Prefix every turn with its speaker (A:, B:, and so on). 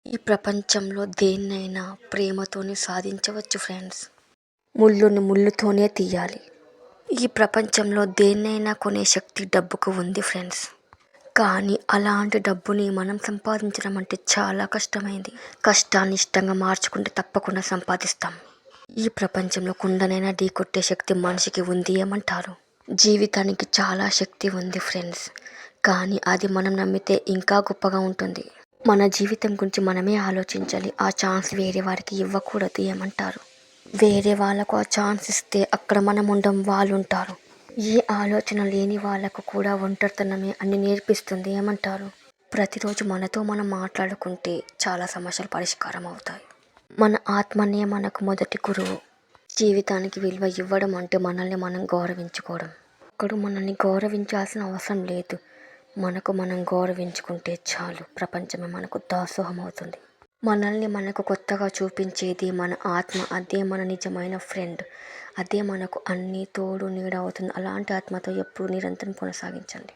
A: ఈ ప్రపంచంలో దేన్నైనా ప్రేమతోనే సాధించవచ్చు ఫ్రెండ్స్. ముళ్ళుని ముళ్ళుతోనే తీయాలి. ఈ ప్రపంచంలో దేన్నైనా కొనే శక్తి డబ్బుకు ఉంది ఫ్రెండ్స్. కానీ అలాంటి డబ్బుని మనం సంపాదించడం అంటే చాలా కష్టమైంది. కష్టాన్ని ఇష్టంగా మార్చుకుంటే తప్పకుండా సంపాదిస్తాం. ఈ ప్రపంచంలో కుండనైనా ఢీకొట్టే శక్తి మనిషికి ఉంది ఏమంటారు? జీవితానికి చాలా శక్తి ఉంది ఫ్రెండ్స్. కానీ అది మనం నమ్మితే ఇంకా గొప్పగా ఉంటుంది. మన జీవితం గురించి మనమే ఆలోచించాలి. ఆ ఛాన్స్ వేరే వారికి ఇవ్వకూడదు ఏమంటారు? వేరే వాళ్ళకు ఆ ఛాన్స్ ఇస్తే అక్కడ మనం ఉండం, వాళ్ళు ఉంటారు. ఏ ఆలోచన లేని వాళ్ళకు కూడా ఒంటరితనమే అన్ని నేర్పిస్తుంది ఏమంటారు? ప్రతిరోజు మనతో మనం మాట్లాడుకుంటే చాలా సమస్యలు పరిష్కారం అవుతాయి. మన ఆత్మనే మనకు మొదటి గురువు. జీవితానికి విలువ ఇవ్వడం అంటే మనల్ని మనం గౌరవించుకోవడం. ఒకడు మనల్ని గౌరవించాల్సిన అవసరం లేదు. మనకు మనం గౌరవించుకుంటే చాలు, ప్రపంచమే మనకు దాసోహం అవుతుంది. మనల్ని మనకు కొత్తగా చూపించేది మన ఆత్మ. అదే మన నిజమైన ఫ్రెండ్. అదే మనకు అన్ని తోడు నీడ అవుతుంది. అలాంటి ఆత్మతో ఎప్పుడు నిరంతరం కొనసాగించండి.